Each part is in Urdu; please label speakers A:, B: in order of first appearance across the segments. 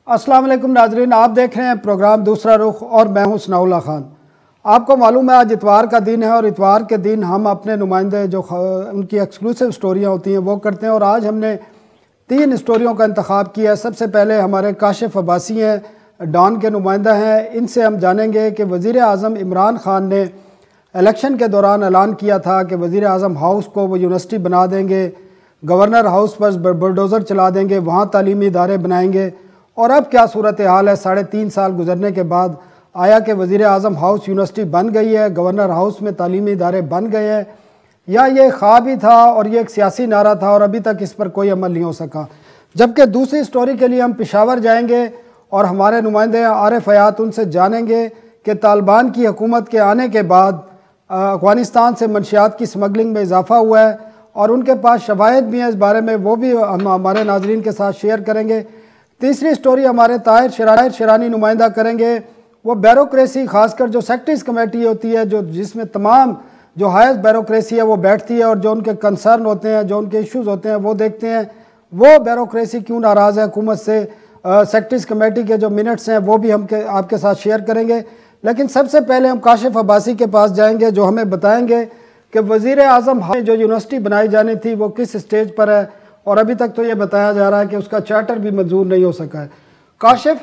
A: السلام علیکم ناظرین، آپ دیکھ رہے ہیں پروگرام دوسرا رخ اور میں ہوں ثناء اللہ خان۔ آپ کو معلوم ہے آج اتوار کا دن ہے اور اتوار کے دن ہم اپنے نمائندے جو ان کی ایکسکلوسیو سٹوریاں ہوتی ہیں وہ کرتے ہیں، اور آج ہم نے 3 سٹوریوں کا انتخاب کیا ہے۔ سب سے پہلے ہمارے کاشف عباسی ہیں، ڈان کے نمائندہ ہیں، ان سے ہم جانیں گے کہ وزیر اعظم عمران خان نے الیکشن کے دوران اعلان کیا تھا کہ وزیر اعظم ہاؤس کو وہ یونیورسٹی بنا دیں گے، گورنر ہاؤس پر بلڈوزر چلا دیں گے، وہاں تعلیمی ادارے بنائیں گے، اور اب کیا صورتحال ہے 3.5 سال گزرنے کے بعد؟ آیا کہ وزیر اعظم ہاؤس یونیورسٹی بن گئی ہے، گورنر ہاؤس میں تعلیمی ادارے بن گئے ہیں، یا یہ خواب ہی تھا اور یہ ایک سیاسی نعرہ تھا اور ابھی تک اس پر کوئی عمل نہیں ہو سکا؟ جبکہ دوسری سٹوری کے لیے ہم پشاور جائیں گے اور ہمارے نمائندے عارف حیات ان سے جانیں گے کہ طالبان کی حکومت کے آنے کے بعد افغانستان سے منشیات کی سمگلنگ میں اضافہ ہوا ہے، اور ان کے پاس شواہد بھی ہیں اس بارے میں، وہ بھی ہم ہمارے ناظرین کے ساتھ شیئر کریں گے۔ تیسری سٹوری ہمارے طاہر شیرانی نمائندہ کریں گے، وہ بیوروکریسی، خاص کر جو سیکٹریز کمیٹی ہوتی ہے جس میں تمام جو ہائیسٹ بیوروکریسی ہے وہ بیٹھتی ہے، اور جو ان کے کنسرن ہوتے ہیں، جو ان کے ایشوز ہوتے ہیں وہ دیکھتے ہیں۔ وہ بیوروکریسی کیوں ناراض ہے حکومت سے، سیکٹریز کمیٹی کے جو منٹس ہیں وہ بھی ہم آپ کے ساتھ شیئر کریں گے۔ لیکن سب سے پہلے ہم کاشف عباسی کے پاس جائیں گے جو ہمیں بتائیں گے کہ وزیر اعظم جو یونیورسٹی بنائی جانی تھی وہ کس سٹیج پر ہے، اور ابھی تک تو یہ بتایا جا رہا ہے کہ اس کا چارٹر بھی منظور نہیں ہو سکا ہے۔ کاشف،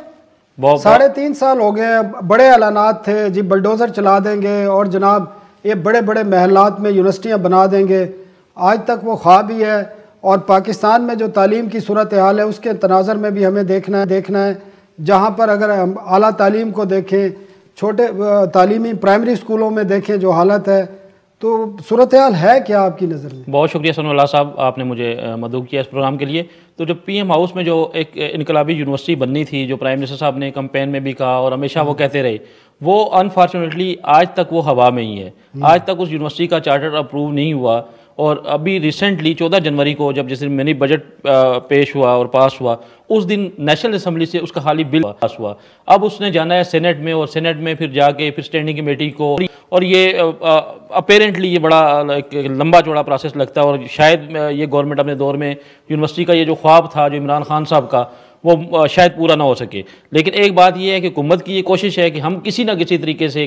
A: 3.5 سال ہو گئے ہیں، بڑے اعلانات تھے، جی بلڈوزر چلا دیں گے اور جناب یہ بڑے بڑے محلات میں یونیورسٹیاں بنا دیں گے، آج تک وہ خواب ہی ہے۔ اور پاکستان میں جو تعلیم کی صورتحال ہے اس کے تناظر میں بھی ہمیں دیکھنا ہے، جہاں پر اگر ہم اعلیٰ تعلیم کو دیکھیں، چھوٹے تعلیمی پرائمری سکولوں میں دیکھیں جو حالت ہے، تو صورتحال ہے کیا آپ کی نظر میں؟
B: بہت شکریہ ثناء اللہ صاحب، آپ نے مجھے مدعو کیا اس پروگرام کے لیے۔ تو جو پی ایم ہاؤس میں جو ایک انقلابی یونیورسٹی بننی تھی، جو پرائم منسٹر صاحب نے کمپین میں بھی کہا اور ہمیشہ وہ کہتے رہے، وہ انفارچونیٹلی آج تک وہ ہوا میں ہی ہے۔ آج تک اس یونیورسٹی کا چارٹر اپروو نہیں ہوا، اور ابھی ریسنٹلی 14 جنوری کو جب جس دن منی بجٹ پیش ہوا اور پاس ہوا، اس دن نیشنل اسمبلی سے اس کا حالی بل پاس ہوا۔ اب اس نے جانا ہے سینٹ میں، اور سینٹ میں پھر جا کے پھر اسٹینڈنگ کمیٹی کو، اور یہ اپیرنٹلی یہ بڑا لمبا چوڑا پروسیس لگتا ہے، اور شاید یہ گورنمنٹ اپنے دور میں یونیورسٹی کا یہ جو خواب تھا جو عمران خان صاحب کا، وہ شاید پورا نہ ہو سکے۔ لیکن ایک بات یہ ہے کہ حکومت کی یہ کوشش ہے کہ ہم کسی نہ کسی طریقے سے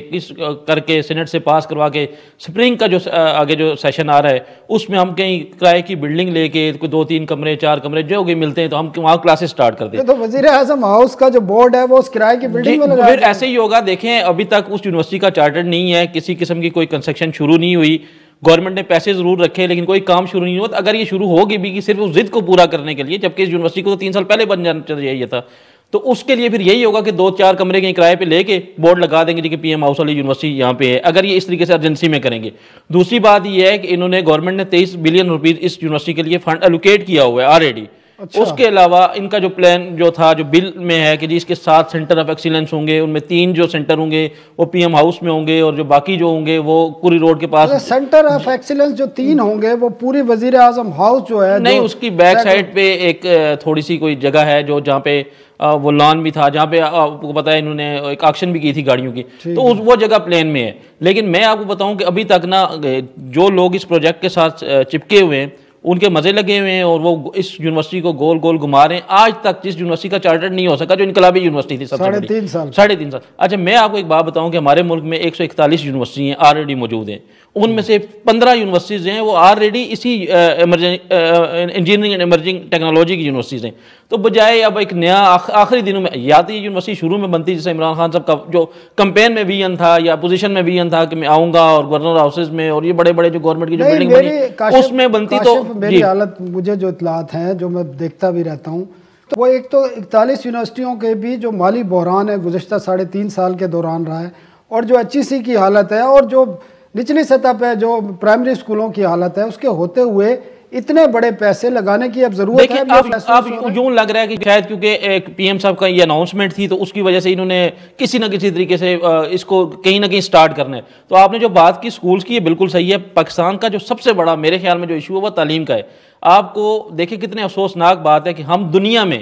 B: کر کے سینٹ سے پاس کروا کے سپرنگ کا جو آگے جو سیشن آ رہا ہے اس میں ہم کہیں کرائے کی بلڈنگ لے کے 2-3 کمرے 4 کمرے جو کہ ملتے ہیں تو ہم وہاں کلاسز سٹارٹ کر دیں۔
A: تو وزیر اعظم ہاؤس کا جو بورڈ ہے وہ اس کرائے کی بلڈنگ میں لگا،
B: پھر ایسے ہی ہوگا۔ دیکھیں ابھی تک اس یونیورسٹی کا چارٹر نہیں ہے، کسی قسم کی کوئی کنسٹرکشن شروع نہیں ہوئی، گورنمنٹ نے پیسے ضرور رکھے لیکن کوئی کام شروع نہیں ہوا۔ اگر یہ شروع ہوگی بھی کہ صرف اس ضد کو پورا کرنے کے لیے، جبکہ اس یونیورسٹی کو تو 3 سال پہلے بن جانا چاہیے تھا، تو اس کے لیے پھر یہی ہوگا کہ 2-4 کمرے کے کرائے پہ لے کے بورڈ لگا دیں گے جی کہ پی ایم ہاؤس والی یونیورسٹی یہاں پہ ہے، اگر یہ اس طریقے سے ایمرجنسی میں کریں گے۔ دوسری بات یہ ہے کہ انہوں نے گورنمنٹ نے 23 بلین روپیز اس یونیورسٹی کے لیے فنڈ الوکیٹ کیا ہوا ہے آلریڈی۔ اس کے علاوہ ان کا جو پلان جو تھا جو بل میں ہے کہ جی اس کے 7 سینٹر آف ایکسیلنس ہوں گے، ان میں 3 جو سینٹر ہوں گے وہ پی ایم ہاؤس میں ہوں گے، اور جو باقی جو ہوں گے وہ کوری روڈ کے پاس۔
A: سینٹر آف ایکسیلنس جو 3 ہوں گے وہ پوری وزیر اعظم ہاؤس جو ہے
B: نہیں، اس کی بیک سائڈ پہ ایک تھوڑی سی کوئی جگہ ہے جو جہاں پہ وہ لان بھی تھا، جہاں پہ آپ کو پتا ہے انہوں نے ایک آکشن بھی کی تھی گاڑیوں کی، تو وہ جگہ پلین میں ہے۔ لیکن میں آپ کو بتاؤں کہ ابھی تک نا جو لوگ اس پروجیکٹ کے ساتھ چپکے ہوئے ہیں ان کے مزے لگے ہوئے ہیں، اور وہ اس یونیورسٹی کو گول گول گھما رہے ہیں۔ آج تک جس یونیورسٹی کا چارٹر نہیں ہو سکا جو انقلابی یونیورسٹی تھی، 3.5 سال۔ اچھا میں آپ کو ایک بات بتاؤں کہ ہمارے ملک میں 141 یونیورسٹی ہیں آلریڈی موجود ہیں، ان میں سے 15 یونیورسٹیز ہیں وہ آلریڈی اسی انجینئرنگ اینڈ ایمرجنگ ٹیکنالوجی کی یونیورسٹیز ہیں۔ تو بجائے اب ایک نیا آخری دنوں میں، یا تو یہ یونیورسٹی شروع میں بنتی جیسے عمران خان صاحب کا جو کمپین میں ویژن تھا یا اپوزیشن میں ویژن تھا کہ میں آؤں گا اور گورنر ہاؤسز میں اور یہ بڑے بڑے جو گورنمنٹ کی جو بلڈنگ بنی اس میں بنتی، تو
A: میری حالت مجھے جو اطلاعات ہیں جو میں دیکھتا بھی رہتا ہوں، تو وہ ایک تو 41 یونیورسٹیوں کے بھی جو مالی بحران ہے گزشتہ 3.5 سال کے دوران رہا ہے، اور جو ایچ ای سی کی حالت ہے، اور جو نچلی سطح پہ جو پرائمری سکولوں کی حالت ہے، اس کے ہوتے ہوئے اتنے بڑے پیسے لگانے کی اب ضرورت ہے۔
B: اب یوں لگ رہا ہے کہ شاید کیونکہ ایک پی ایم صاحب کا یہ اناؤنسمنٹ تھی تو اس کی وجہ سے انہوں نے کسی نہ کسی طریقے سے اس کو کہیں نہ کہیں سٹارٹ کرنا ہے۔ تو آپ نے جو بات کی سکولز کی، یہ بالکل صحیح ہے۔ پاکستان کا جو سب سے بڑا میرے خیال میں جو ایشو ہے وہ تعلیم کا ہے۔ آپ کو دیکھیں کتنے افسوسناک بات ہے کہ ہم دنیا میں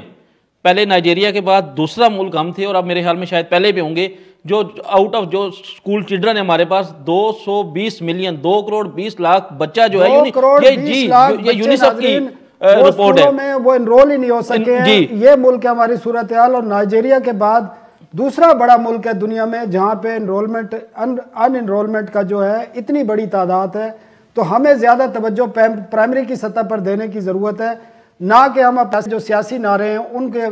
B: پہلے نائجیریا کے بعد دوسرا ملک ہم تھے، اور اب میرے خیال میں شاید پہلے بھی ہوں گے، جو آؤٹ آف جو اسکول چلڈرن ہے ہمارے پاس 220 ملین 2 کروڑ 20 لاکھ بچہ جو ہے یہ یونیسیف کی رپورٹ ہے
A: میں وہ انرول ہی نہیں ہو سکے ہیں. یہ ملک ہے ہماری صورتحال, اور نائجیریا کے بعد دوسرا بڑا ملک ہے دنیا میں جہاں پہ ان انرولمنٹ کا جو ہے اتنی بڑی تعداد ہے. تو ہمیں زیادہ توجہ پرائمری کی سطح پر دینے کی ضرورت ہے, نہ کہ ہم جو سیاسی نعرے ہیں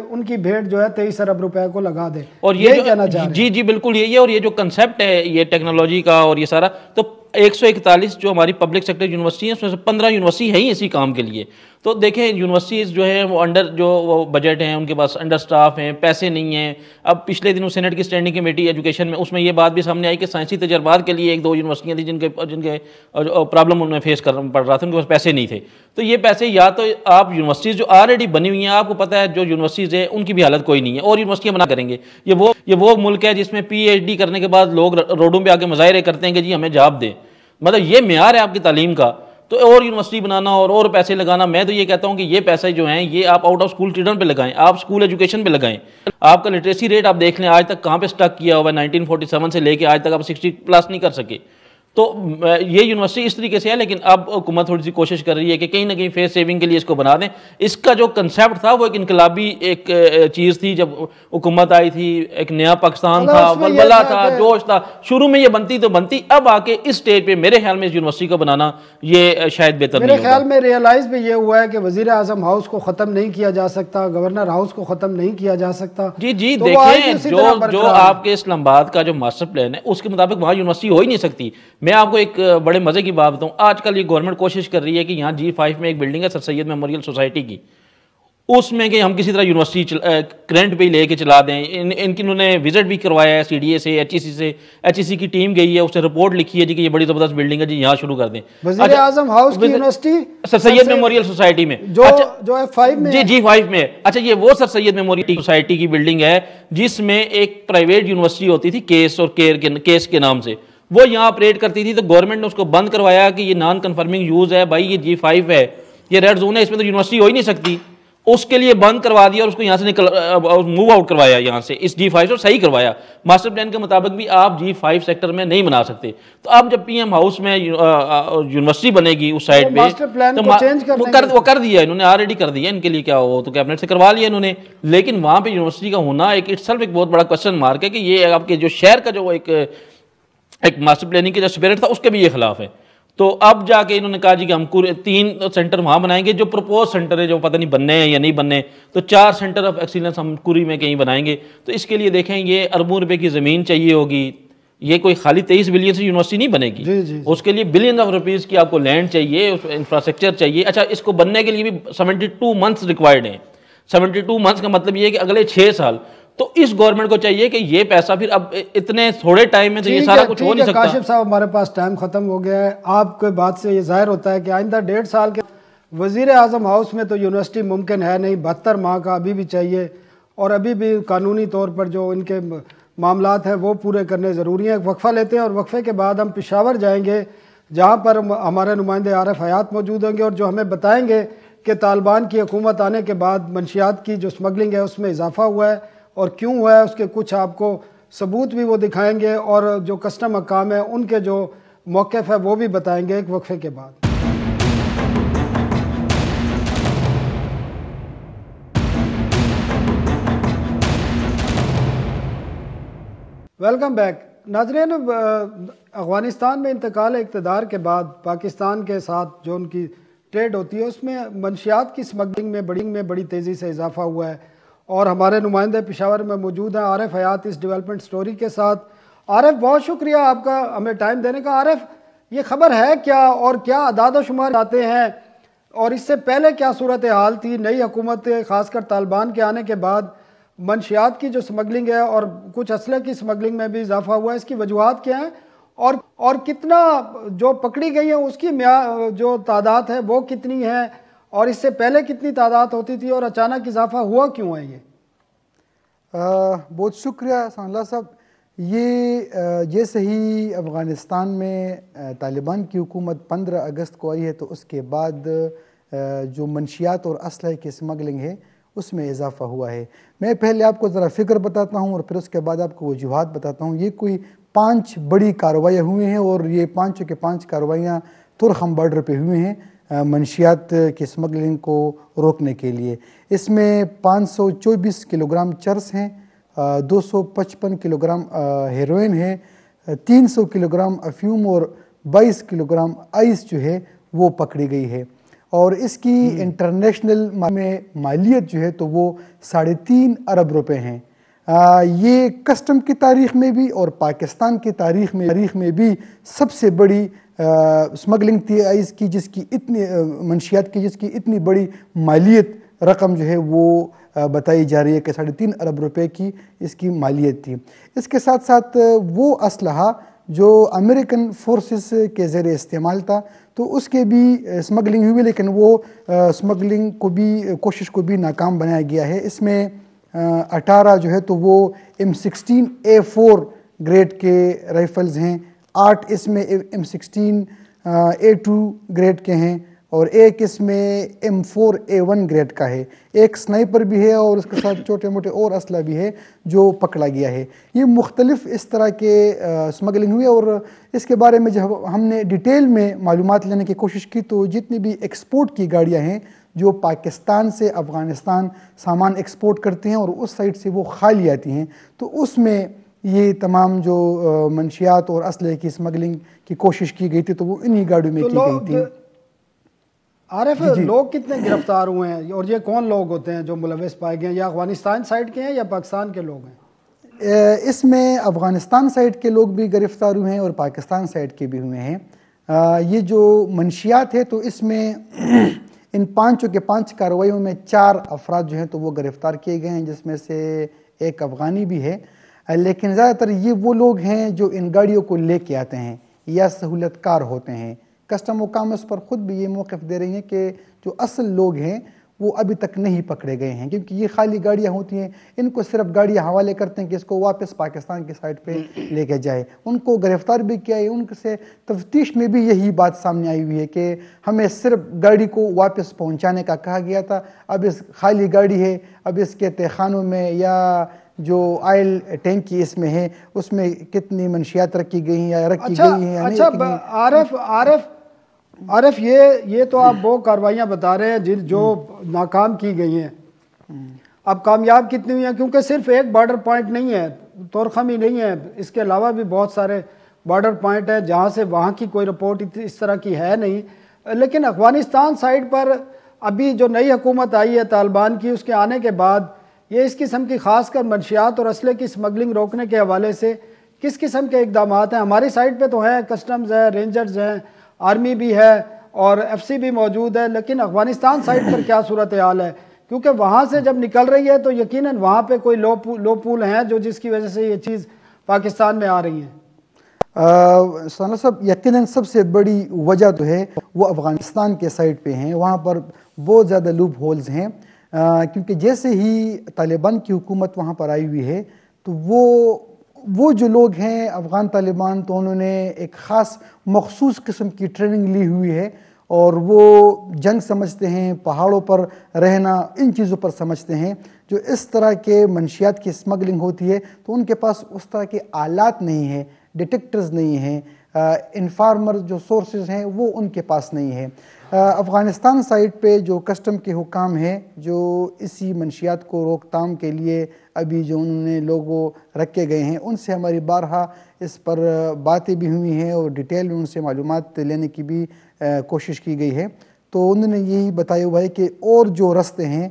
A: ان کی بھیٹ جو ہے 23 ارب روپے کو لگا دیں.
B: اور یہ کہنا چاہ رہے ہیں. جی بالکل یہی ہے. اور یہ جو کنسیپٹ ہے یہ ٹیکنالوجی کا اور یہ سارا, تو 141 جو ہماری پبلک سیکٹر یونیورسٹی ہیں اس میں سے 15 یونیورسٹی ہیں ہی اسی کام کے لیے. تو دیکھیں یونیورسٹیز جو ہیں وہ انڈر جو وہ بجٹ ہیں, ان کے پاس انڈر سٹاف ہیں, پیسے نہیں ہیں. اب پچھلے دنوں سینٹ کی اسٹینڈنگ کمیٹی ایجوکیشن میں اس میں یہ بات بھی سامنے آئی کہ سائنسی تجربات کے لیے 1-2 یونیورسٹیاں تھیں جن کے پرابلم انہیں فیس کرنا پڑ رہا تھا, ان کے پاس پیسے نہیں تھے. تو یہ پیسے یا تو آپ یونیورسٹیز جو آلریڈی بنی ہوئی ہیں, آپ کو پتہ ہے جو یونیورسٹیز ہیں ان کی بھی حالت کوئی نہیں ہے, اور یونیورسٹیاں بنا کریں گے. یہ وہ ملک ہے جس میں پی ایچ ڈی کرنے کے بعد لوگ روڈوں پہ آ کے مظاہرے کرتے ہیں کہ جی ہمیں جاب دیں. مطلب یہ معیار ہے آپ کی تعلیم کا. تو اور یونیورسٹی بنانا اور پیسے لگانا, میں تو یہ کہتا ہوں کہ یہ پیسے جو ہیں یہ آپ آؤٹ آف اسکول چلڈرن پہ لگائیں, آپ اسکول ایجوکیشن پہ لگائیں. آپ کا لٹریسی ریٹ آپ دیکھ لیں آج تک کہاں پہ سٹک کیا ہوا ہے, 1947 سے لے کے آج تک آپ 60+ نہیں کر سکے. تو یہ یونیورسٹی اس طریقے سے ہے, لیکن اب حکومت تھوڑی سی کوشش کر رہی ہے کہ کہیں نہ کہیں فیس سیونگ کے لیے اس کو بنا دیں. اس کا جو کنسیپٹ تھا وہ ایک انقلابی ایک چیز تھی, جب حکومت آئی تھی ایک نیا پاکستان تھا, ولولہ تھا, جوش تھا. شروع میں یہ بنتی تو بنتی, اب آ کے اس سٹیج پہ میرے خیال میں اس یونیورسٹی کو بنانا یہ شاید بہتر نہیں ہوگا.
A: میرے خیال میں ریئلائز بھی یہ ہوا ہے کہ وزیر اعظم ہاؤس کو ختم نہیں کیا جا سکتا, گورنر ہاؤس کو ختم نہیں کیا جا سکتا.
B: جی دیکھیں جو آپ کے اسلام آباد کا جو ماسٹر پلان ہے اس کے مطابق وہاں یونیورسٹی ہو ہی نہیں سکتی. میں آپ کو ایک بڑے مزے کی بات بتاؤں, آج کل یہ گورنمنٹ کوشش کر رہی ہے کہ یہاں G5 میں ایک بلڈنگ ہے سر سید میموریل سوسائٹی کی, اس میں کہ ہم کسی طرح یونیورسٹی کرنٹ پہ لے کے چلا دیں. انہوں نے وزٹ بھی کروایا ہے CDA سے, HEC کی ٹیم گئی ہے, اس نے رپورٹ لکھی ہے جی کہ یہ بڑی زبردست بلڈنگ ہے جی, یہاں شروع کر دیں.
A: وزیر اعظم ہاؤس کی یونیورسٹی
B: سر سید میموریل سوسائٹی میں
A: جو F5 میں
B: G5 میں. اچھا یہ وہ سر سید میموریل سوسائٹی کی بلڈنگ ہے جس میں ایک پرائیویٹ یونیورسٹی ہوتی تھی کیس کے نام سے, وہ یہاں آپریٹ کرتی تھی. تو گورنمنٹ نے اس کو بند کروایا کہ یہ نان کنفرمنگ یوز ہے بھائی, یہ G5 ہے, یہ ریڈ زون ہے, اس میں تو یونیورسٹی ہو ہی نہیں سکتی. اس کے لیے بند کروا دیا اور اس کو یہاں سے موو آؤٹ کروایا, یہاں سے اس G5 سے صحیح کروایا. ماسٹر پلان کے مطابق بھی آپ G5 سیکٹر میں نہیں بنا سکتے. تو اب جب PM ہاؤس میں یونیورسٹی بنے گی اس سائٹ پہ, وہ کر دیا انہوں نے, آلریڈی کر دیا. ان کے لیے کیا ہو تو کیبنٹ سے کروا لیا انہوں نے, لیکن وہاں پہ یونیورسٹی کا ہونا ایک بہت بڑا کوشچن مارک ہے کہ یہ آپ کے جو شہر کا جو ایک ماسٹر پلاننگ کے جو اسپرٹ تھا اس کے بھی یہ خلاف ہے. تو اب جا کے انہوں نے کہا جی کہ ہم 3 سینٹر وہاں بنائیں گے, جو پروپوز سینٹر ہے جو پتہ نہیں بننے ہیں یا نہیں بننے, تو 4 سینٹر آف ایکسیلنس ہم کوری میں کہیں بنائیں گے. تو اس کے لیے دیکھیں یہ اربوں روپے کی زمین چاہیے ہوگی, یہ کوئی خالی 23 بلین سے یونیورسٹی نہیں بنے گی. اس کے لیے بلین آف روپیز کی آپ کو لینڈ چاہیے, انفراسٹرکچر چاہیے. اچھا اس کو بننے کے لیے بھی 72 منتھس ریکوائرڈ ہیں. 72 منتھس کا مطلب یہ ہے کہ اگلے 6 سال. تو اس گورنمنٹ کو چاہیے کہ یہ پیسہ پھر اب اتنے تھوڑے ٹائم میں تو یہ سارا کچھ ہو نہیں سکتا.
A: کاشف صاحب ہمارے پاس ٹائم ختم ہو گیا ہے. آپ کے بات سے یہ ظاہر ہوتا ہے کہ آئندہ 1.5 سال کے وزیر اعظم ہاؤس میں تو یونیورسٹی ممکن ہے نہیں, 72 ماہ کا ابھی بھی چاہیے, اور ابھی بھی قانونی طور پر جو ان کے معاملات ہیں وہ پورے کرنے ضروری ہیں. وقفہ لیتے ہیں اور وقفے کے بعد ہم پشاور جائیں گے جہاں پر ہمارے نمائندے عارف حیات موجود ہوں گے, اور جو ہمیں بتائیں گے کہ طالبان کی حکومت آنے کے بعد منشیات کی جو سمگلنگ ہے اس میں اضافہ ہوا ہے اور کیوں ہوا ہے, اس کے کچھ آپ کو ثبوت بھی وہ دکھائیں گے, اور جو کسٹم حکام ہیں ان کے جو موقف ہے وہ بھی بتائیں گے ایک وقفے کے بعد. Welcome back. ناظرین, افغانستان میں انتقال اقتدار کے بعد پاکستان کے ساتھ جو ان کی ٹریڈ ہوتی ہے اس میں منشیات کی سمگلنگ میں بڑی تیزی سے اضافہ ہوا ہے, اور ہمارے نمائندے پشاور میں موجود ہیں عارف حیات اس ڈیولپمنٹ سٹوری کے ساتھ. عارف بہت شکریہ آپ کا ہمیں ٹائم دینے کا. عارف یہ خبر ہے کیا, اور کیا اعداد و شمار آتے ہیں, اور اس سے پہلے کیا صورتحال تھی؟ نئی حکومت خاص کر طالبان کے آنے کے بعد منشیات کی جو سمگلنگ ہے اور کچھ اسلحے کی سمگلنگ میں بھی اضافہ ہوا ہے, اس کی وجوہات کیا ہیں, اور کتنا جو پکڑی گئی ہیں اس کی جو تعداد ہے وہ کتنی ہے, اور اس سے پہلے کتنی تعداد ہوتی تھی, اور اچانک اضافہ ہوا کیوں ہے؟ یہ
C: بہت شکریہ ثناء اللہ صاحب. یہ جیسے ہی افغانستان میں طالبان کی حکومت 15 اگست کو آئی ہے تو اس کے بعد جو منشیات اور اسلحے کی سمگلنگ ہے اس میں اضافہ ہوا ہے. میں پہلے آپ کو ذرا فگر بتاتا ہوں اور پھر اس کے بعد آپ کو وجوہات بتاتا ہوں. یہ کوئی 5 بڑی کارروائیاں ہوئی ہیں, اور یہ 5 کارروائیاں ترخم بارڈر پہ ہوئی ہیں, منشیات کی اسمگلنگ کو روکنے کے لیے۔ اس میں 524 کلو گرام چرس ہیں، 255 کلو گرام ہیروئن ہے، 300 کلو گرام افیوم اور 22 کلو گرام آئس جو ہے وہ پکڑی گئی ہے، اور اس کی انٹرنیشنل میں مالیت جو ہے تو وہ 3.5 ارب روپے ہیں۔ یہ کسٹم کی تاریخ میں بھی اور پاکستان کی تاریخ میں بھی سب سے بڑی اسمگلنگ تھی آئس کی، جس کی اتنی منشیات کی جس کی اتنی بڑی مالیت رقم جو ہے وہ بتائی جا رہی ہے کہ 3.5 ارب روپے کی اس کی مالیت تھی۔ اس کے ساتھ ساتھ وہ اسلحہ جو امریکن فورسز کے زیر استعمال تھا تو اس کے بھی اسمگلنگ ہوئی، لیکن وہ اسمگلنگ کو بھی کوشش کو بھی ناکام بنایا گیا ہے۔ اس میں 18 جو ہے تو وہ M16A4 گریڈ کے رائفلز ہیں، 8 اس میں M16A2 گریڈ کے ہیں، اور ایک اس میں M4A1 گریڈ کا ہے۔ ایک سنائپر بھی ہے اور اس کے ساتھ چھوٹے موٹے اور اسلحہ بھی ہے جو پکڑا گیا ہے۔ یہ مختلف اس طرح کے اسمگلنگ ہوئی، اور اس کے بارے میں جب ہم نے ڈیٹیل میں معلومات لینے کی کوشش کی تو جتنی بھی ایکسپورٹ کی گاڑیاں ہیں جو پاکستان سے افغانستان سامان ایکسپورٹ کرتے ہیں اور اس سائٹ سے وہ خالی آتی ہیں، تو اس میں یہ تمام جو منشیات اور اسلحے کی اسمگلنگ کی کوشش کی گئی تھی تو وہ انہی گاڑیوں میں کی گئی تھی۔
A: عارف لوگ کتنے گرفتار ہوئے ہیں اور یہ کون لوگ ہوتے ہیں جو ملوث پائے گئے ہیں؟ یا افغانستان سائٹ کے ہیں یا پاکستان کے لوگ ہیں؟
C: اس میں افغانستان سائٹ کے لوگ بھی گرفتار ہوئے ہیں اور پاکستان سائٹ کے بھی ہوئے ہیں۔ یہ جو منشیات ہے تو اس میں ان 5 کے 5 کارروائیوں میں 4 افراد جو ہیں تو وہ گرفتار کیے گئے ہیں، جس میں سے ایک افغانی بھی ہے، لیکن زیادہ تر یہ وہ لوگ ہیں جو ان گاڑیوں کو لے کے آتے ہیں یا سہولت کار ہوتے ہیں۔ کسٹم حکام اس پر خود بھی یہ موقف دے رہی ہیں کہ جو اصل لوگ ہیں وہ ابھی تک نہیں پکڑے گئے ہیں، کیونکہ یہ خالی گاڑیاں ہوتی ہیں، ان کو صرف گاڑیاں حوالے کرتے ہیں کہ اس کو واپس پاکستان کی سائٹ پہ لے کے جائے۔ ان کو گرفتار بھی کیا ہے، ان سے تفتیش میں بھی یہی بات سامنے آئی ہوئی ہے کہ ہمیں صرف گاڑی کو واپس پہنچانے کا کہا گیا تھا، اب اس خالی گاڑی ہے، اب اس کے تہخانوں میں یا جو آئل ٹینکی اس میں ہے اس میں کتنی منشیات رکھی گئی ہیں یا رکھی گئی ہیں۔
A: اچھا عارف یہ تو آپ وہ کاروائیاں بتا رہے ہیں جو ناکام کی گئی ہیں، اب کامیاب کتنی ہوئی ہیں؟ کیونکہ صرف ایک بارڈر پوائنٹ نہیں ہے، تورخم ہی نہیں ہے، اس کے علاوہ بھی بہت سارے بارڈر پوائنٹ ہیں جہاں سے وہاں کی کوئی رپورٹ اس طرح کی ہے نہیں۔ لیکن افغانستان سائٹ پر ابھی جو نئی حکومت آئی ہے طالبان کی، اس کے آنے کے بعد یہ اس قسم کی خاص کر منشیات اور اسلحے کی اسمگلنگ روکنے کے حوالے سے کس قسم کے اقدامات ہیں؟ ہماری سائٹ پہ تو ہیں، کسٹمز ہیں، رینجرز ہیں، آرمی بھی ہے اور ایف سی بھی موجود ہے، لیکن افغانستان سائٹ پر کیا صورتحال ہے؟ کیونکہ وہاں سے جب نکل رہی ہے تو یقیناً وہاں پہ کوئی لو پول ہیں جو جس کی وجہ سے یہ چیز پاکستان میں آ رہی ہیں۔
C: سانا صاحب، یقیناً سب سے بڑی وجہ تو ہے وہ افغانستان کے سائٹ پہ ہیں، وہاں پر بہت زیادہ لوپ ہولز ہیں، کیونکہ جیسے ہی طالبان کی حکومت وہاں پر آئی ہوئی ہے تو وہ جو لوگ ہیں افغان طالبان، تو انہوں نے ایک خاص مخصوص قسم کی ٹریننگ لی ہوئی ہے اور وہ جنگ سمجھتے ہیں، پہاڑوں پر رہنا، ان چیزوں پر سمجھتے ہیں۔ جو اس طرح کے منشیات کی اسمگلنگ ہوتی ہے تو ان کے پاس اس طرح کے آلات نہیں ہیں، ڈیٹیکٹرز نہیں ہیں، انفارمر جو سورسز ہیں وہ ان کے پاس نہیں ہے۔ افغانستان سائٹ پہ جو کسٹم کے حکام ہیں جو اسی منشیات کو روک تھام کے لیے ابھی جو انہوں نے لوگوں رکھے گئے ہیں، ان سے ہماری بارہا اس پر باتیں بھی ہوئی ہیں اور ڈیٹیل میں ان سے معلومات لینے کی بھی کوشش کی گئی ہے، تو انہوں نے یہی بتایا ہوا ہے کہ اور جو رستے ہیں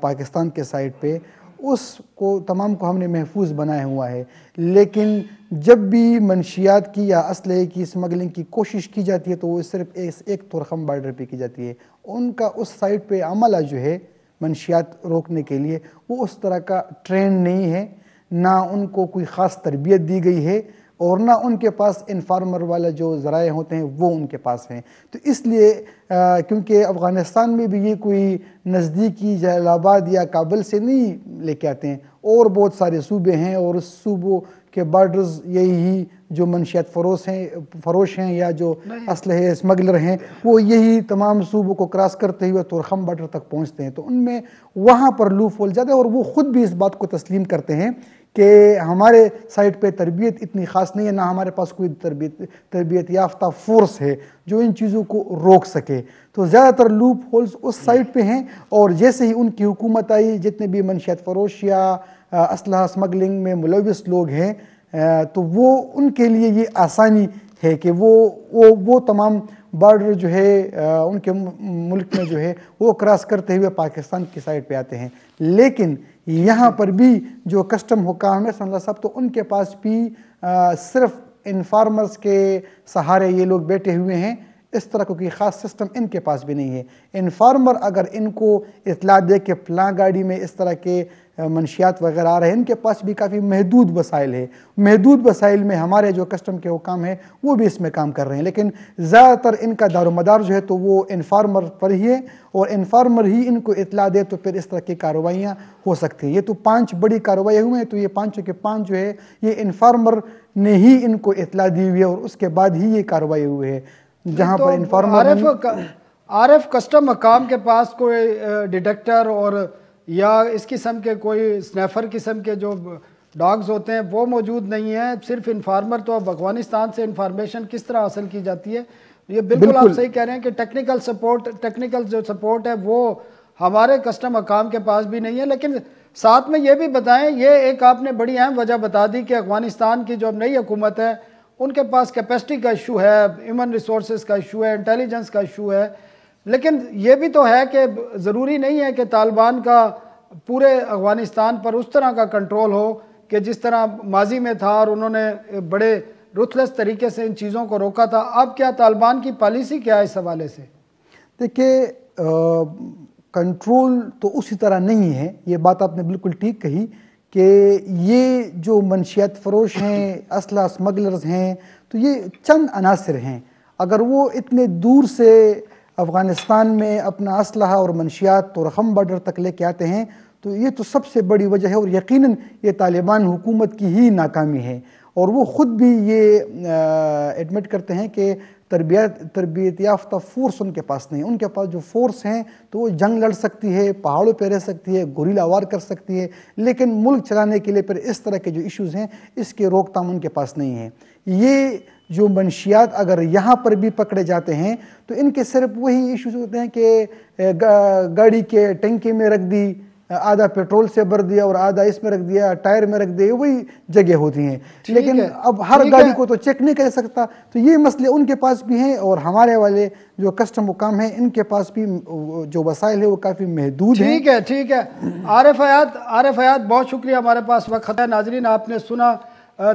C: پاکستان کے سائٹ پہ اس کو تمام کو ہم نے محفوظ بنایا ہوا ہے، لیکن جب بھی منشیات کی یا اسلحے کی اسمگلنگ کی کوشش کی جاتی ہے تو وہ صرف ایک تورخم بارڈر پہ کی جاتی ہے۔ ان کا اس سائٹ پہ عملہ جو ہے منشیات روکنے کے لیے وہ اس طرح کا ٹرین نہیں ہے، نہ ان کو کوئی خاص تربیت دی گئی ہے اور نہ ان کے پاس انفارمر والا جو ذرائع ہوتے ہیں وہ ان کے پاس ہیں۔ تو اس لیے کیونکہ افغانستان میں بھی یہ کوئی نزدیکی جلال آباد یا کابل سے نہیں لے کے آتے ہیں، اور بہت سارے صوبے ہیں اور اس صوبوں کے بارڈرز یہی جو منشیات فروش ہیں یا جو اسلحے اسمگلر ہیں وہ یہی تمام صوبوں کو کراس کرتے ہوئے تورخم بارڈر تک پہنچتے ہیں، تو ان میں وہاں پر لوپ ہول زیادہ ہے، اور وہ خود بھی اس بات کو تسلیم کرتے ہیں کہ ہمارے سائٹ پہ تربیت اتنی خاص نہیں ہے، نہ ہمارے پاس کوئی تربیت یافتہ فورس ہے جو ان چیزوں کو روک سکے. تو زیادہ تر لوپ ہولز اس سائٹ پہ ہیں، اور جیسے ہی ان کی حکومت آئی، جتنے بھی منشیات فروش یا اسلحہ اسمگلنگ میں ملوث لوگ ہیں تو وہ ان کے لیے یہ آسانی ہے کہ وہ تمام بارڈر جو ہے ان کے ملک میں جو ہے وہ کراس کرتے ہوئے پاکستان کی سائٹ پہ آتے ہیں. لیکن یہاں پر بھی جو کسٹم حکام ہے سنلا صاحب، تو ان کے پاس بھی صرف انفارمرز کے سہارے یہ لوگ بیٹھے ہوئے ہیں. اس طرح کا کوئی خاص سسٹم ان کے پاس بھی نہیں ہے. انفارمر اگر ان کو اطلاع دے کہ فلاں گاڑی میں اس طرح کے منشیات وغیرہ آ رہے ہیں، ان کے پاس بھی کافی محدود وسائل ہے. محدود وسائل میں ہمارے جو کسٹم کے حکام ہیں وہ بھی اس میں کام کر رہے ہیں، لیکن زیادہ تر ان کا دار و مدار جو ہے تو وہ انفارمر پر ہی ہے، اور انفارمر ہی ان کو اطلاع دے تو پھر اس طرح کی کارروائیاں ہو سکتی ہیں. یہ تو 5 بڑی کارروائیاں ہوئے ہیں، تو یہ 5 کے 5 جو ہے یہ انفارمر نے ہی ان کو اطلاع دی ہوئی ہے، اور اس کے بعد ہی یہ کارروائی ہوئی ہے. جہاں پر انفارمر
A: عارف کسٹم حکام کے پاس کوئی ڈیٹیکٹر اور یا اس قسم کے کوئی سنیفر قسم کے جو ڈاگز ہوتے ہیں وہ موجود نہیں ہیں، صرف انفارمر. تو اب افغانستان سے انفارمیشن کس طرح حاصل کی جاتی ہے؟ یہ بالکل آپ صحیح کہہ رہے ہیں کہ ٹیکنیکل جو سپورٹ ہے وہ ہمارے کسٹم حکام کے پاس بھی نہیں ہے. لیکن ساتھ میں یہ بھی بتائیں، یہ ایک آپ نے بڑی اہم وجہ بتا دی کہ افغانستان کی جو اب نئی حکومت ہے ان کے پاس کیپیسٹی کا ایشو ہے، ہیومن ریسورسز کا ایشو ہے، انٹیلیجنس کا ایشو ہے. لیکن یہ بھی تو ہے کہ ضروری نہیں ہے کہ طالبان کا پورے افغانستان پر اس طرح کا کنٹرول ہو کہ جس طرح ماضی میں تھا، اور انہوں نے بڑے رuthless طریقے سے ان چیزوں کو روکا تھا. اب کیا طالبان کی پالیسی کیا ہے اس حوالے سے؟
C: دیکھیے، کنٹرول تو اسی طرح نہیں ہے. یہ بات آپ نے بالکل ٹھیک کہی کہ یہ جو منشیات فروش ہیں، اسلحہ اسمگلرز ہیں، تو یہ چند عناصر ہیں. اگر وہ اتنے دور سے افغانستان میں اپنا اسلحہ اور منشیات اور رقم بارڈر تک لے کے آتے ہیں تو یہ تو سب سے بڑی وجہ ہے، اور یقیناً یہ طالبان حکومت کی ہی ناکامی ہے. اور وہ خود بھی یہ ایڈمٹ کرتے ہیں کہ تربیت یافتہ فورس ان کے پاس نہیں. ان کے پاس جو فورس ہیں تو وہ جنگ لڑ سکتی ہے، پہاڑوں پہ رہ سکتی ہے، گوریلا وار کر سکتی ہے، لیکن ملک چلانے کے لیے پھر اس طرح کے جو ایشوز ہیں اس کے روک تھام ان کے پاس نہیں ہے. یہ جو منشیات اگر یہاں پر بھی پکڑے جاتے ہیں تو ان کے صرف وہی ایشوز ہوتے ہیں کہ گاڑی کے ٹینکی میں رکھ دی، آدھا پیٹرول سے بھر دیا اور آدھا اس میں رکھ دیا، ٹائر میں رکھ دیا، وہی جگہ ہوتی ہیں. لیکن اب ہر گاڑی کو تو چیک نہیں کر سکتا. تو یہ مسئلے ان کے پاس بھی ہیں، اور ہمارے والے جو کسٹم حکام ہیں ان کے پاس بھی جو وسائل ہے وہ کافی محدود ہیں.
A: ٹھیک ہے. عارف حیات بہت شکریہ. ہمارے پاس وقت ہے. ناظرین، آپ نے سنا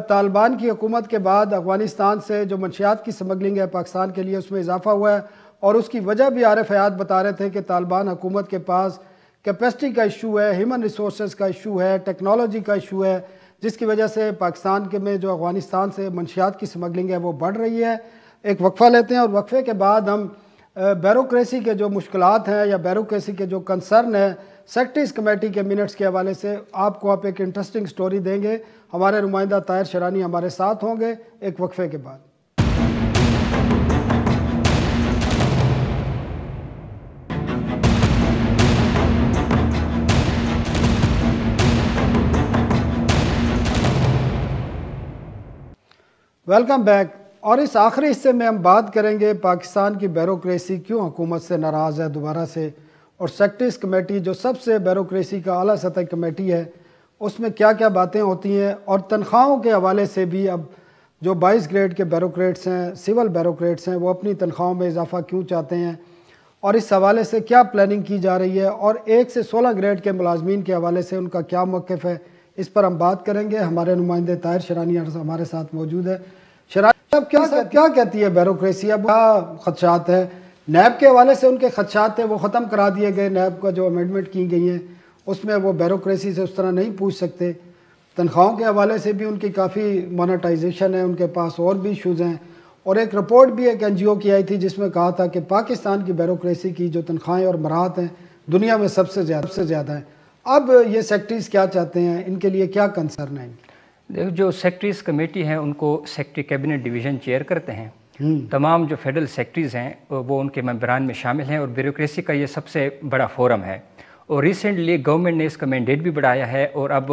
A: طالبان کی حکومت کے بعد افغانستان سے جو منشیات کی سمگلنگ ہے پاکستان کے لیے اس میں اضافہ ہوا ہے، اور اس کی وجہ بھی عارف حیات بتا رہے تھے کہ طالبان حکومت کے پاس کیپیسٹی کا ایشو ہے، ہیومن ریسورسز کا ایشو ہے، ٹیکنالوجی کا ایشو ہے، جس کی وجہ سے پاکستان کے میں جو افغانستان سے منشیات کی سمگلنگ ہے وہ بڑھ رہی ہے. ایک وقفہ لیتے ہیں، اور وقفے کے بعد ہم بیوروکریسی کے جو مشکلات ہیں یا بیوروکریسی کے جو کنسرن ہیں سیکٹریز کمیٹی کے منٹس کے حوالے سے آپ کو ایک انٹرسٹنگ سٹوری دیں گے. ہمارے نمائندہ طاہر شرانی ہمارے ساتھ ہوں گے ایک وقفے کے بعد. Welcome back. اور اس آخری حصے میں ہم بات کریں گے پاکستان کی بیوروکریسی کیوں حکومت سے ناراض ہے دوبارہ سے، اور سیکٹریز کمیٹی جو سب سے بیوروکریسی کا اعلیٰ سطح کمیٹی ہے اس میں کیا کیا باتیں ہوتی ہیں، اور تنخواہوں کے حوالے سے بھی اب جو 22 گریڈ کے بیوروکریٹس ہیں، سول بیوروکریٹس ہیں، وہ اپنی تنخواہوں میں اضافہ کیوں چاہتے ہیں، اور اس حوالے سے کیا پلاننگ کی جا رہی ہے، اور 1 سے 16 گریڈ کے ملازمین کے حوالے سے ان کا کیا موقف ہے، اس پر ہم بات کریں گے. ہمارے نمائندے طاہر شرانی ہمارے ساتھ موجود ہے. شرانی صاحب، کیا کہتی ہے بیوروکریسی؟ اب کیا خدشات ہیں؟ نیب کے حوالے سے ان کے خدشات تھے وہ ختم کرا دیے گئے. نیب کا جو امینڈمنٹ کی گئی ہیں اس میں وہ بیوروکریسی سے اس طرح نہیں پوچھ سکتے. تنخواہوں کے حوالے سے بھی ان کی کافی مانیٹائزیشن ہے، ان کے پاس اور بھی ایشوز ہیں. اور ایک رپورٹ بھی ایک NGO کی آئی تھی جس میں کہا تھا کہ پاکستان کی بیوروکریسی کی جو تنخواہیں اور مراحت ہیں دنیا میں سب سے زیادہ ہیں. اب یہ سیکٹریز کیا چاہتے ہیں، ان کے لیے کیا کنسرن ہیں؟
D: جو سیکٹریز کمیٹی ہیں ان کو سیکٹری کیبنٹ ڈویژن چیئر کرتے ہیں. تمام جو فیڈرل سیکٹریز ہیں وہ ان کے ممبران میں شامل ہیں، اور بیوروکریسی کا یہ سب سے بڑا فورم ہے. اور ریسنٹلی گورنمنٹ نے اس کا مینڈیٹ بھی بڑھایا ہے، اور اب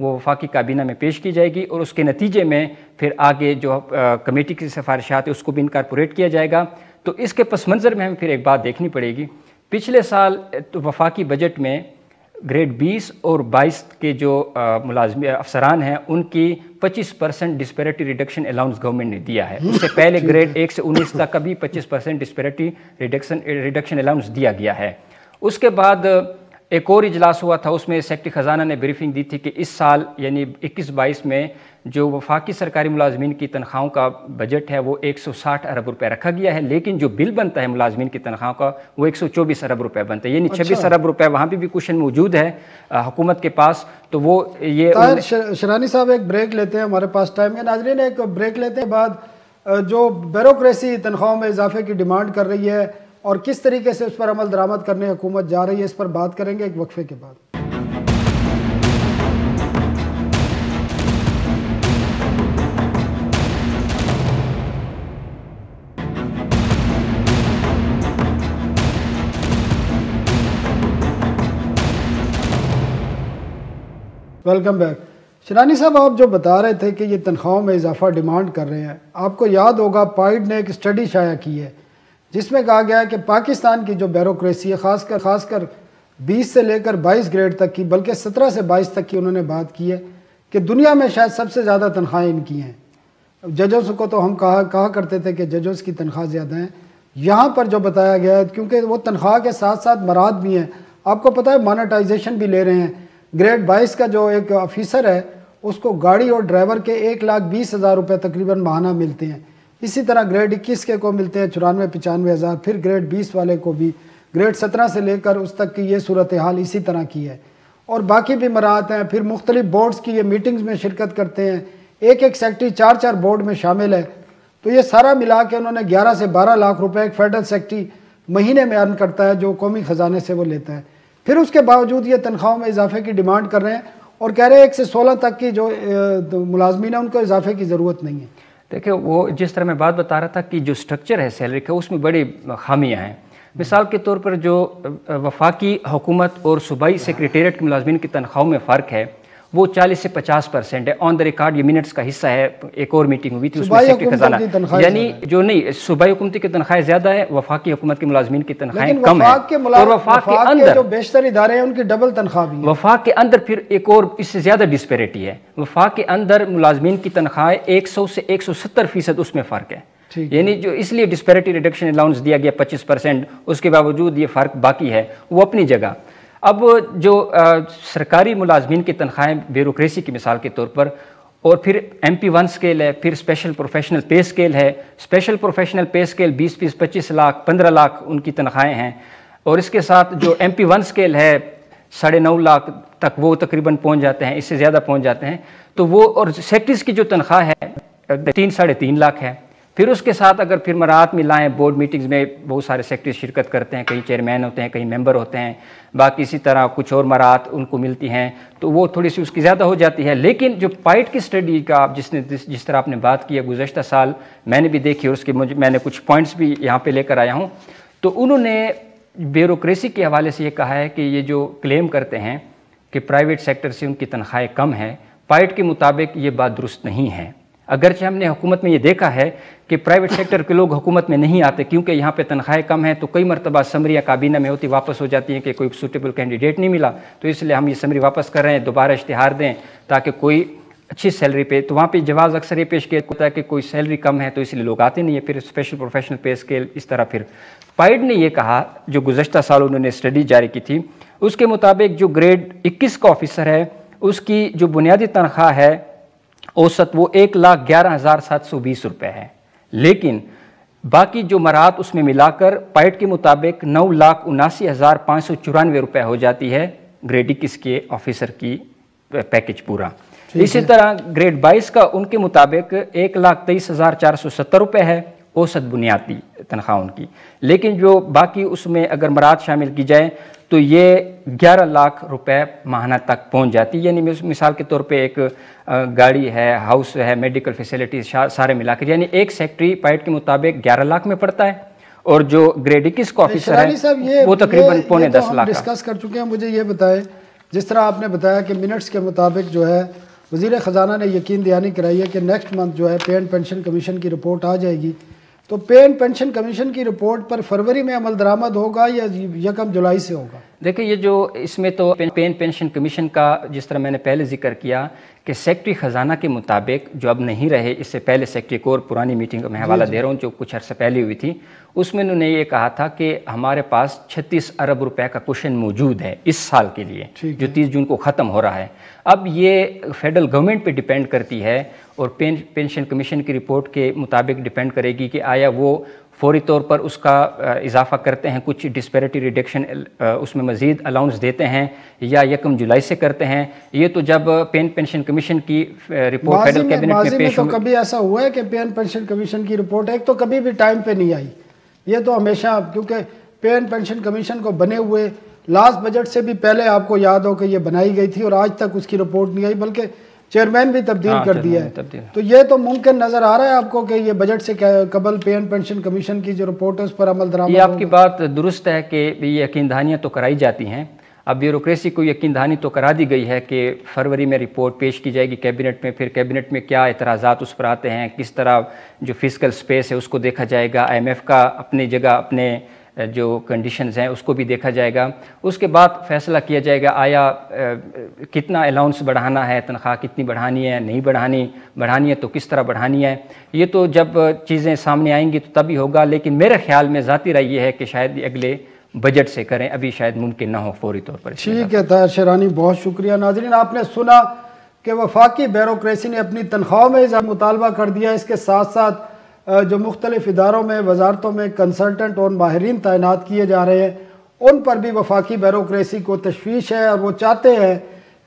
D: وہ وفاقی کابینہ میں پیش کی جائے گی اور اس کے نتیجے میں پھر آگے جو کمیٹی کی سفارشات ہے اس کو بھی انکارپوریٹ کیا جائے گا۔ تو اس کے پس منظر میں ہمیں پھر ایک بات دیکھنی پڑے گی، پچھلے سال وفاقی بجٹ میں گریڈ 20 اور 22 کے جو افسران ہیں ان کی 25% ڈسپیرٹی ریڈکشن الاؤنس گورنمنٹ نے دیا ہے۔ اس سے پہلے گریڈ 1 سے 19 تک کا بھی 25% ڈسپیرٹی ریڈکشن الاؤنس دیا گیا ہے۔ اس کے بعد ایک اور اجلاس ہوا تھا، اس میں سیکرٹری خزانہ نے بریفنگ دی تھی کہ اس سال یعنی 21-22 میں جو وفاقی سرکاری ملازمین کی تنخواہوں کا بجٹ ہے وہ 160 ارب روپے رکھا گیا ہے، لیکن جو بل بنتا ہے ملازمین کی تنخواہوں کا وہ 124 ارب روپے بنتا ہے، یعنی 26 ارب روپے وہاں بھی کوشچن موجود ہے حکومت کے پاس۔ تو وہ یہ
A: شرانی صاحب ایک بریک لیتے ہیں، ہمارے پاس ٹائم ہے ناظرین، ایک بریک لیتے ہیں بعد جو بیوروکریسی تنخواہوں میں اضافے کی ڈیمانڈ کر رہی ہے اور کس طریقے سے اس پر عمل درآمد کرنے حکومت جا رہی ہے، اس پر بات کریں گے ایک وقفے کے بعد۔ Welcome back. شرانی صاحب، آپ جو بتا رہے تھے کہ یہ تنخواہوں میں اضافہ ڈیمانڈ کر رہے ہیں، آپ کو یاد ہوگا پائڈ نے ایک اسٹڈی شائع کی ہے جس میں کہا گیا ہے کہ پاکستان کی جو بیوروکریسی ہے، خاص کر 20 سے لے کر 22 گریڈ تک کی، بلکہ 17 سے 22 تک کی انہوں نے بات کی ہے کہ دنیا میں شاید سب سے زیادہ تنخواہیں ان کی ہیں۔ ججز کو تو ہم کہا کرتے تھے کہ ججز کی تنخواہ زیادہ ہیں، یہاں پر جو بتایا گیا ہے کیونکہ وہ تنخواہ کے ساتھ ساتھ مراد بھی ہیں، آپ کو پتہ ہے مانیٹائزیشن بھی لے رہے ہیں۔ گریڈ 22 کا جو ایک آفیسر ہے اس کو گاڑی اور ڈرائیور کے 1,20,000 روپے تقریباً ماہانہ ملتے ہیں، اسی طرح گریڈ 21 کے کو ملتے ہیں 94-95,000، پھر گریڈ 20 والے کو بھی، گریڈ 17 سے لے کر اس تک کی یہ صورتحال اسی طرح کی ہے، اور باقی بھی مراحت ہیں۔ پھر مختلف بورڈز کی یہ میٹنگز میں شرکت کرتے ہیں، ایک سیکٹری 4 بورڈ میں شامل ہے، تو یہ سارا ملا کے انہوں نے 11 سے 12 لاکھ روپے ایک فیڈرل سیکٹری مہینے میں ارن کرتا ہے جو قومی خزانے سے وہ لیتا ہے۔ پھر اس کے باوجود یہ تنخواہوں میں اضافے کی ڈیمانڈ کر رہے ہیں اور کہہ رہے ہیں 1 سے 16 تک کی جو ملازمین ہیں ان کو اضافے کی ضرورت نہیں ہے۔
D: دیکھیں، وہ جس طرح میں بات بتا رہا تھا کہ جو سٹرکچر ہے سیلری کا اس میں بڑی خامیاں ہیں۔ مثال کے طور پر جو وفاقی حکومت اور صوبائی سیکریٹریٹ کے ملازمین کی تنخواہوں میں فرق ہے وہ 40 سے 50% ہے، آن دا ریکارڈ یہ منٹس کا حصہ ہے۔ ایک اور میٹنگ ہوئی تھی اس میں سیکرٹری خزانہ یعنی جو نہیں صوبائی حکومت کی تنخواہیں زیادہ ہے، وفاقی حکومت کے ملازمین کی تنخواہیں کم ہیں، اور وفاق کے اندر
A: جو بیشتر ادارے ہیں ان کی ڈبل تنخواہ بھی ہے۔
D: وفاق کے اندر پھر ایک اور اس سے زیادہ ڈسپیرٹی ہے، وفاق کے اندر ملازمین کی تنخواہیں 100 سے 170% اس میں فرق ہے، یعنی جو اس لیے ڈسپیرٹی ریڈکشن الاؤنس دیا گیا 25%، اس کے باوجود یہ فرق باقی ہے وہ اپنی جگہ۔ اب جو سرکاری ملازمین کی تنخواہیں بیوروکریسی کی مثال کے طور پر، اور پھر MP1 اسکیل ہے، پھر اسپیشل پروفیشنل پے اسکیل ہے، special professional pay scale 20 25 lakh 15 lakh ان کی تنخواہیں ہیں، اور اس کے ساتھ جو MP1 اسکیل ہے 9.5 لاکھ تک وہ تقریباً پہنچ جاتے ہیں، اس سے زیادہ پہنچ جاتے ہیں، تو وہ اور سیکٹریز کی جو تنخواہ ہے 3-3.5 لاکھ ہے۔ پھر اس کے ساتھ اگر پھر مراعات ملائیں، بورڈ میٹنگز میں بہت سارے سیکٹریز شرکت کرتے ہیں، کئی چیئرمین ہوتے ہیں، کئی ممبر ہوتے ہیں، باقی اسی طرح کچھ اور مراعات ان کو ملتی ہیں، تو وہ تھوڑی سی اس کی زیادہ ہو جاتی ہے۔ لیکن جو پائٹ کی اسٹڈی کا جس طرح آپ نے بات کی ہے گزشتہ سال میں نے بھی دیکھی، اور اس کے میں نے کچھ پوائنٹس بھی یہاں پہ لے کر آیا ہوں، تو انہوں نے بیوروکریسی کے حوالے سے یہ کہا ہے کہ یہ جو کلیم کرتے ہیں کہ پرائیویٹ سیکٹر سے ان کی تنخواہیں کم ہیں، پائٹ کے مطابق یہ بات درست نہیں ہے۔ اگرچہ ہم نے حکومت میں یہ دیکھا ہے کہ پرائیویٹ سیکٹر کے لوگ حکومت میں نہیں آتے کیونکہ یہاں پہ تنخواہیں کم ہیں، تو کئی مرتبہ سمری یا کابینہ میں ہوتی واپس ہو جاتی ہیں کہ کوئی سوٹیبل کینڈیڈیٹ نہیں ملا، تو اس لیے ہم یہ سمری واپس کر رہے ہیں، دوبارہ اشتہار دیں تاکہ کوئی اچھی سیلری پہ، تو وہاں پہ جواز اکثر یہ پیش کیا ہوتا ہے کہ کوئی سیلری کم ہے تو اس لیے لوگ آتے نہیں ہیں، پھر اسپیشل پروفیشنل پے اسکیل اس طرح۔ پھر پائڈ نے یہ کہا، جو گزشتہ سال انہوں نے اسٹڈی جاری کی تھی، اس کے مطابق جو گریڈ 21 کا آفیسر ہے اس کی جو بنیادی تنخواہ ہے اوسط وہ 1,11,720 روپے ہے، لیکن باقی جو مراعات اس میں ملا کر پائٹ کے مطابق 9,79,594 روپے ہو جاتی ہے گریڈ 21 کے آفیسر کی پیکج پورا۔ اسی طرح گریڈ 22 کا ان کے مطابق 1,23,470 روپے ہے اوسط بنیادی تنخواہ ان کی، لیکن جو باقی اس میں اگر مراعات شامل کی جائے تو یہ 11 لاکھ روپے ماہانہ تک پہنچ جاتی، یعنی مثال کے طور پہ ایک گاڑی ہے، ہاؤس ہے، میڈیکل فیسلٹیز سارے ملا کر، یعنی ایک سیکٹری پائٹ کے مطابق 11 لاکھ میں پڑتا ہے، اور جو گریڈ 21 کا آفیسر ہے وہ تقریباً 9.5 لاکھ۔
A: ڈسکس کر چکے ہیں، مجھے یہ بتائیں جس طرح آپ نے بتایا کہ منٹس کے مطابق جو ہے وزیر خزانہ نے یقین دہانی کرائی ہے کہ نیکسٹ منتھ جو ہے پے اینڈ پینشن کمیشن کی رپورٹ آ جائے گی. تو پے اینڈ پینشن کمیشن کی رپورٹ پر فروری میں عمل درآمد ہوگا یا 1 جولائی سے ہوگا؟
D: دیکھیں یہ جو اس میں تو پے اینڈ پینشن کمیشن کا جس طرح میں نے پہلے ذکر کیا کہ سیکٹری خزانہ کے مطابق جو اب نہیں رہے، اس سے پہلے سیکٹری کور پرانی میٹنگ کا میں حوالہ دے رہا ہوں جو کچھ عرصہ پہلے ہوئی تھی، اس میں انہوں نے یہ کہا تھا کہ ہمارے پاس 36 ارب روپے کا کوشن موجود ہے اس سال کے لیے جو 30 جون کو ختم ہو رہا ہے. اب یہ فیڈرل گورنمنٹ پہ ڈیپینڈ کرتی ہے اور پینشن کمیشن کی رپورٹ کے مطابق ڈیپینڈ کرے گی کہ آیا وہ فوری طور پر اس کا اضافہ کرتے ہیں، کچھ ڈسپیرٹی ریڈکشن اس میں مزید الاؤنس دیتے ہیں، یا 1 جولائی سے کرتے ہیں. یہ تو جب پینشن کمیشن کی رپورٹ فیڈرل کیبنٹ میں پیش
A: ہوگی. کبھی ایسا ہوا ہے کہ پینشن کمیشن کی رپورٹ ایک تو کبھی بھی ٹائم پہ نہیں آئی، یہ تو ہمیشہ، کیونکہ پینشن کمیشن کو بنے ہوئے لاسٹ بجٹ سے بھی پہلے آپ کو یاد ہو کہ یہ بنائی گئی تھی اور آج تک اس کی رپورٹ نہیں آئی، بلکہ چیئرمین بھی تبدیل کر دیا ہے. تو یہ تو ممکن نظر آ رہا ہے آپ کو کہ یہ بجٹ سے قبل پے اینڈ پینشن کمیشن کی جو رپورٹ ہے اس پر عمل درآمد؟
D: یہ آپ کی بات درست ہے کہ یہ یقین دہانیاں تو کرائی جاتی ہیں. اب بیوروکریسی کو یقین دہانی تو کرا دی گئی ہے کہ فروری میں رپورٹ پیش کی جائے گی کیبنٹ میں، پھر کیبنٹ میں کیا اعتراضات اس پر آتے ہیں، کس طرح جو فزیکل سپیس ہے اس کو دیکھا جائے گا، IMF کا اپنی جگہ اپنے جو کنڈیشنز ہیں اس کو بھی دیکھا جائے گا. اس کے بعد فیصلہ کیا جائے گا آیا کتنا الاؤنس بڑھانا ہے، تنخواہ کتنی بڑھانی ہے، نہیں بڑھانی ہے تو کس طرح بڑھانی ہے. یہ تو جب چیزیں سامنے آئیں گی تو تبھی ہوگا، لیکن میرے خیال میں ذاتی رائے یہ ہے کہ شاید اگلے بجٹ سے کریں، ابھی شاید ممکن نہ ہو فوری طور پر.
A: ٹھیک ہے طاہر شیرانی، بہت شکریہ. ناظرین آپ نے سنا کہ وفاقی بیوروکریسی نے اپنی تنخواہوں میں مطالبہ کر دیا، اس کے ساتھ ساتھ جو مختلف اداروں میں وزارتوں میں کنسلٹنٹ اور ماہرین تعینات کیے جا رہے ہیں ان پر بھی وفاقی بیوروکریسی کو تشویش ہے اور وہ چاہتے ہیں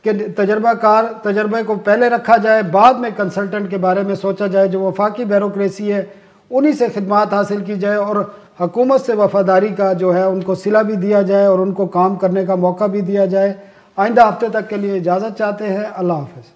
A: کہ تجربے کو پہلے رکھا جائے، بعد میں کنسلٹنٹ کے بارے میں سوچا جائے. جو وفاقی بیوروکریسی ہے انہی سے خدمات حاصل کی جائے اور حکومت سے وفاداری کا جو ہے ان کو صلہ بھی دیا جائے اور ان کو کام کرنے کا موقع بھی دیا جائے. آئندہ ہفتے تک کے لیے اجازت چاہتے ہیں. اللہ حافظ.